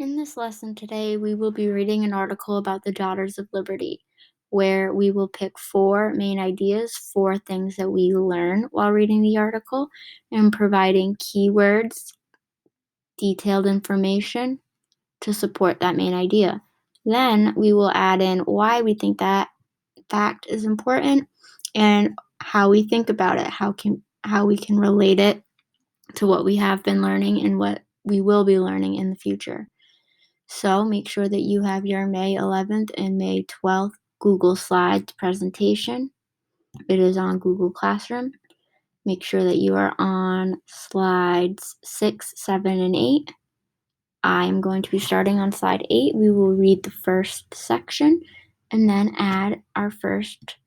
In this lesson today, we will be reading an article about the Daughters of Liberty, where we will pick four main ideas, four things that we learn while reading the article, and providing keywords, detailed information to support that main idea. Then we will add in why we think that fact is important and how we think about it, how we can relate it to what we have been learning and what we will be learning in the future. So make sure that you have your May 11th and May 12th Google Slides presentation. It is on Google Classroom. Make sure that you are on slides 6, 7, and 8. I'm going to be starting on slide 8. We will read the first section and then add our first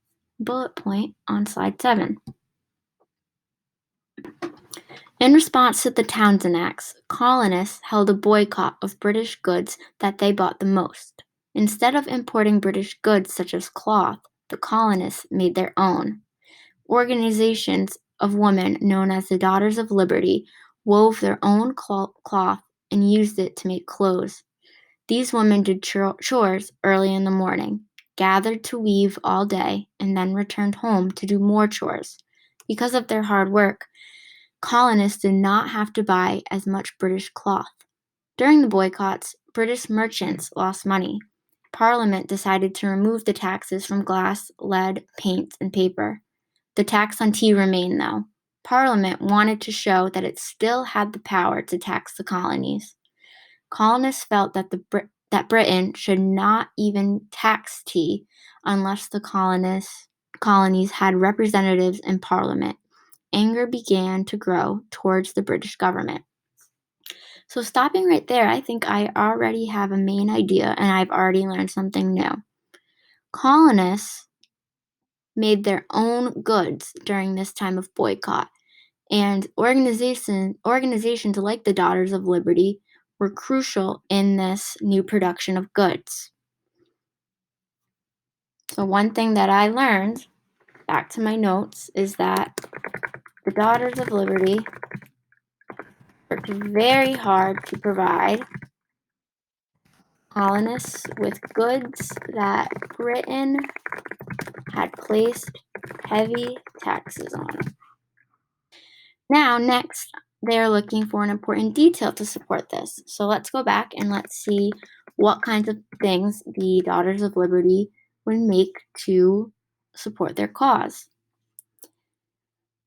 bullet point on slide 7. In response to the Townshend Acts, colonists held a boycott of British goods that they bought the most. Instead of importing British goods such as cloth, the colonists made their own. Organizations of women known as the Daughters of Liberty wove their own cloth and used it to make clothes. These women did chores early in the morning, gathered to weave all day, and then returned home to do more chores. Because of their hard work, colonists did not have to buy as much British cloth. During the boycotts, British merchants lost money. Parliament decided to remove the taxes from glass, lead, paint, and paper. The tax on tea remained, though. Parliament wanted to show that it still had the power to tax the colonies. Colonists felt that Britain should not even tax tea unless the colonies had representatives in Parliament. Anger began to grow towards the British government. So stopping right there, I think I already have a main idea and I've already learned something new. Colonists made their own goods during this time of boycott, and organizations like the Daughters of Liberty were crucial in this new production of goods. So one thing that I learned, back to my notes, is that the Daughters of Liberty worked very hard to provide colonists with goods that Britain had placed heavy taxes on. Now, next, they are looking for an important detail to support this. So let's go back and let's see what kinds of things the Daughters of Liberty would make to support their cause.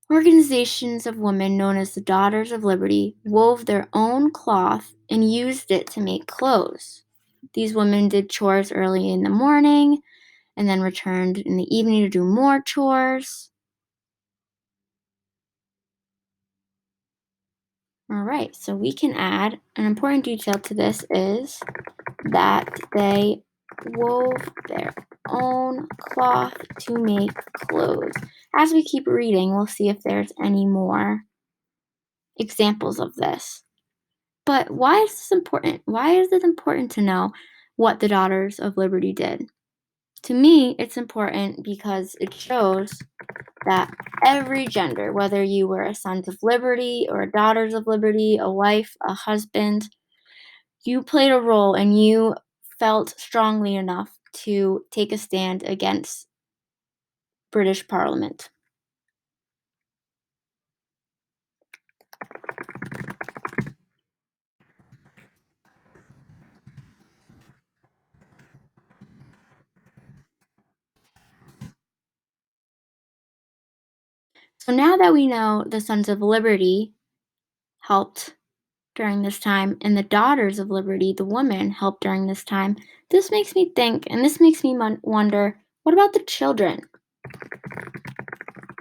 Organizations of women known as the Daughters of Liberty wove their own cloth and used it to make clothes. These women did chores early in the morning and then returned in the evening to do more chores. All right, so we can add an important detail to this is that they wove their own cloth to make clothes. As we keep reading, we'll see if there's any more examples of this. But why is this important? Why is it important to know what the Daughters of Liberty did? To me, it's important because it shows that every gender, whether you were a Sons of Liberty or a Daughters of Liberty, a wife, a husband, you played a role and you felt strongly enough to take a stand against British Parliament. So now that we know the Sons of Liberty helped during this time and the Daughters of Liberty, the women, helped during this time, this makes me think and this makes me wonder, what about the children?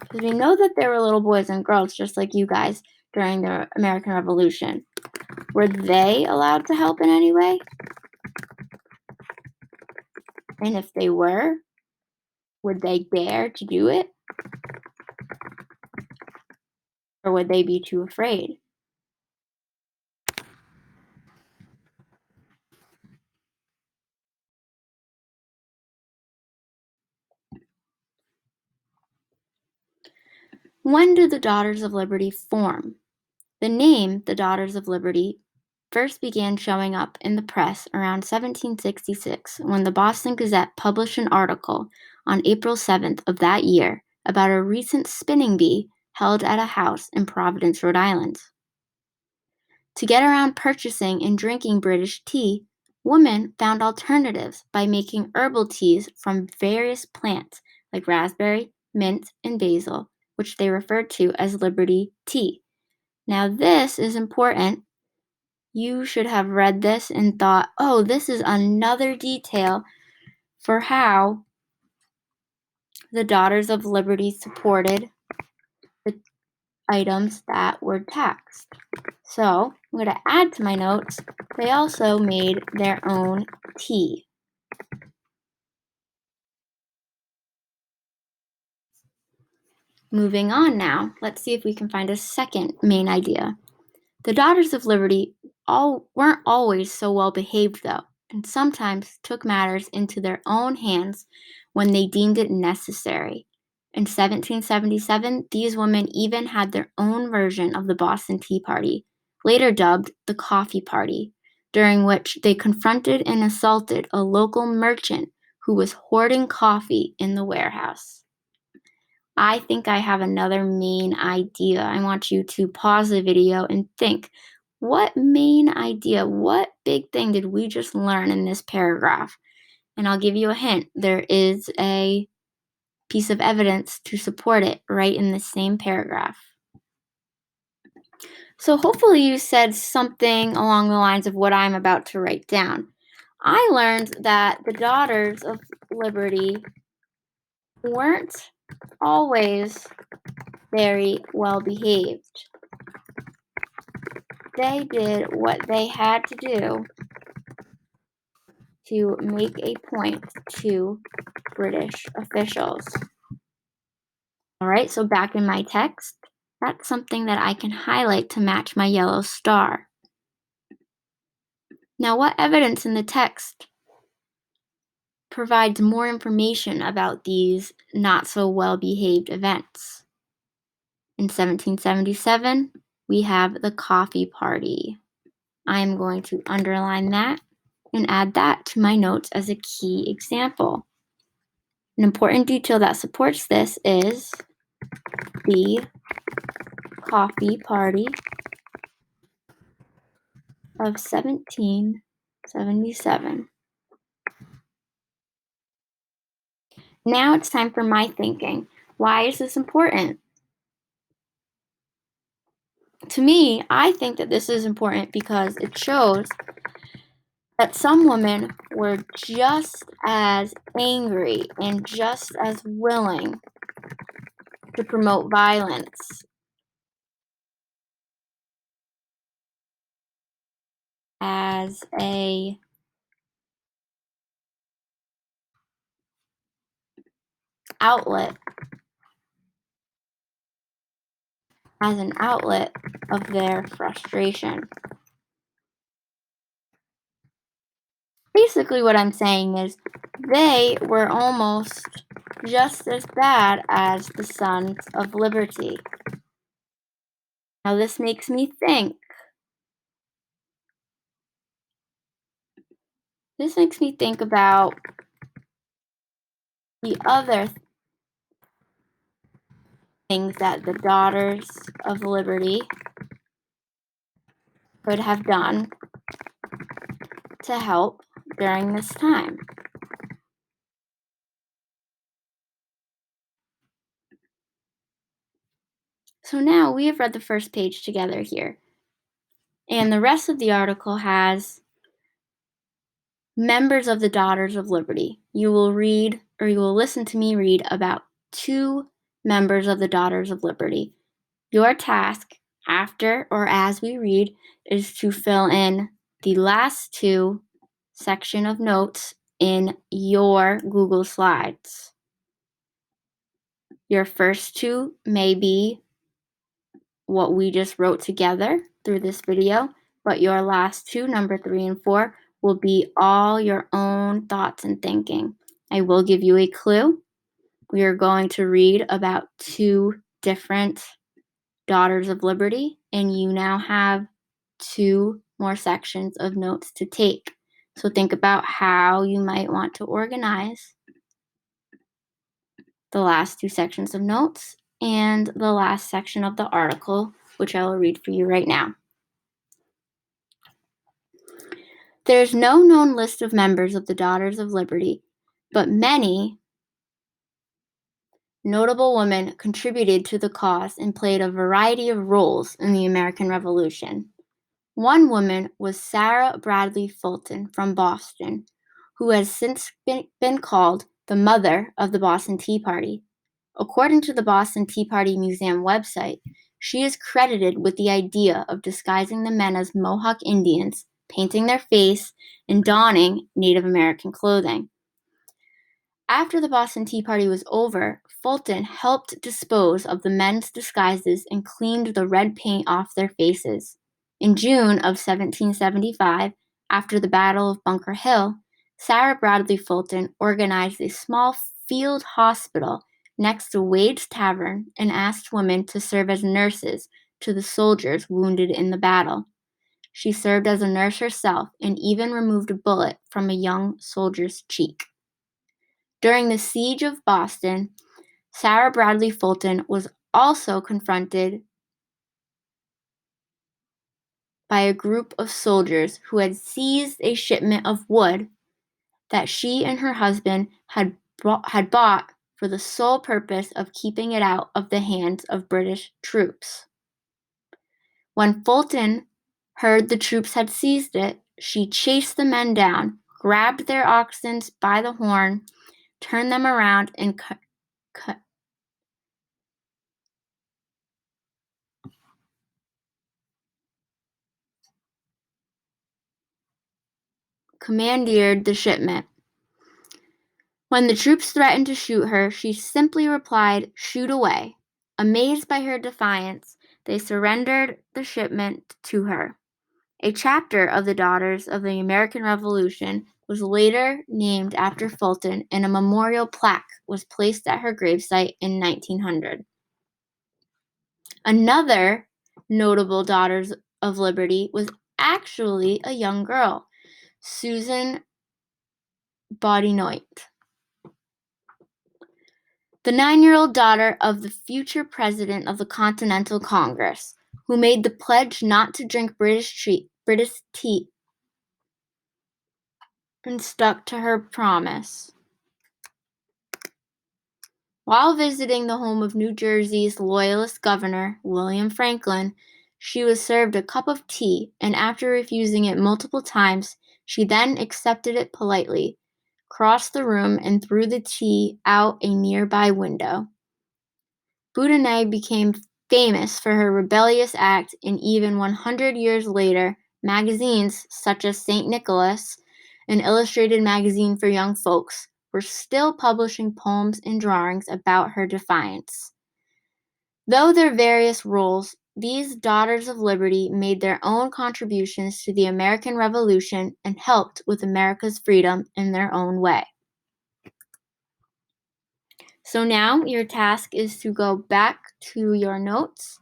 Because we know that there were little boys and girls just like you guys during the American Revolution. Were they allowed to help in any way? And if they were, would they dare to do it? Or would they be too afraid? When did the Daughters of Liberty form? The name, the Daughters of Liberty, first began showing up in the press around 1766 when the Boston Gazette published an article on April 7th of that year about a recent spinning bee held at a house in Providence, Rhode Island. To get around purchasing and drinking British tea, women found alternatives by making herbal teas from various plants like raspberry, mint, and basil, which they referred to as Liberty tea. Now, this is important. You should have read this and thought, oh, this is another detail for how the Daughters of Liberty supported the items that were taxed. So I'm going to add to my notes, they also made their own tea. Moving on now, let's see if we can find a second main idea. The Daughters of Liberty weren't always so well behaved, though, and sometimes took matters into their own hands when they deemed it necessary. In 1777, these women even had their own version of the Boston Tea Party, later dubbed the Coffee Party, during which they confronted and assaulted a local merchant who was hoarding coffee in the warehouse. I think I have another main idea. I want you to pause the video and think, what main idea, what big thing did we just learn in this paragraph? And I'll give you a hint. There is a piece of evidence to support it right in the same paragraph. So hopefully you said something along the lines of what I'm about to write down. I learned that the Daughters of Liberty weren't always very well behaved. They did what they had to do to make a point to British officials. All right, so back in my text, that's something that I can highlight to match my yellow star. Now, what evidence in the text provides more information about these not so well behaved events? In 1777, we have the Coffee Party. I'm going to underline that and add that to my notes as a key example. An important detail that supports this is the Coffee Party of 1777. Now it's time for my thinking. Why is this important? To me, I think that this is important because it shows that some women were just as angry and just as willing to promote violence as an outlet of their frustration. Basically, what I'm saying is they were almost just as bad as the Sons of Liberty. Now, this makes me think. This makes me think about the other things that the Daughters of Liberty could have done to help during this time. So now we have read the first page together here. And the rest of the article has members of the Daughters of Liberty. You will read, or you will listen to me read about 2 members of the Daughters of Liberty. Your task, after or as we read, is to fill in the last 2 section of notes in your Google Slides. Your first 2 may be what we just wrote together through this video, but your last 2, number 3 and 4, will be all your own thoughts and thinking. I will give you a clue. We are going to read about 2 different Daughters of Liberty, and you now have 2 more sections of notes to take. So think about how you might want to organize the last two sections of notes and the last section of the article, which I will read for you right now. There is no known list of members of the Daughters of Liberty, but many notable women contributed to the cause and played a variety of roles in the American Revolution. One woman was Sarah Bradley Fulton from Boston, who has since been called the mother of the Boston Tea Party. According to the Boston Tea Party Museum website, she is credited with the idea of disguising the men as Mohawk Indians, painting their face, and donning Native American clothing. After the Boston Tea Party was over, Fulton helped dispose of the men's disguises and cleaned the red paint off their faces. In June of 1775, after the Battle of Bunker Hill, Sarah Bradley Fulton organized a small field hospital next to Wade's Tavern and asked women to serve as nurses to the soldiers wounded in the battle. She served as a nurse herself and even removed a bullet from a young soldier's cheek. During the Siege of Boston, Sarah Bradley Fulton was also confronted by a group of soldiers who had seized a shipment of wood that she and her husband had bought for the sole purpose of keeping it out of the hands of British troops. When Fulton heard the troops had seized it, she chased the men down, grabbed their oxen by the horn, turned them around, and commandeered the shipment. When the troops threatened to shoot her, she simply replied, "Shoot away." Amazed by her defiance, they surrendered the shipment to her. A chapter of the Daughters of the American Revolution was later named after Fulton, and a memorial plaque was placed at her gravesite in 1900. Another notable Daughters of Liberty was actually a young girl, Susan Boudinot, the 9-year-old daughter of the future president of the Continental Congress, who made the pledge not to drink British tea and stuck to her promise. While visiting the home of New Jersey's Loyalist governor, William Franklin, she was served a cup of tea, and after refusing it multiple times, she then accepted it politely, crossed the room, and threw the tea out a nearby window. Boudinot became famous for her rebellious act, and even 100 years later, magazines such as St. Nicholas, an illustrated magazine for young folks, were still publishing poems and drawings about her defiance. Though their various roles, these Daughters of Liberty made their own contributions to the American Revolution and helped with America's freedom in their own way. So now your task is to go back to your notes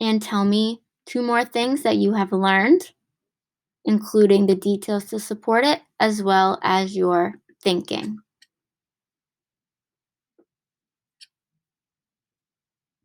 and tell me 2 more things that you have learned, including the details to support it, as well as your thinking.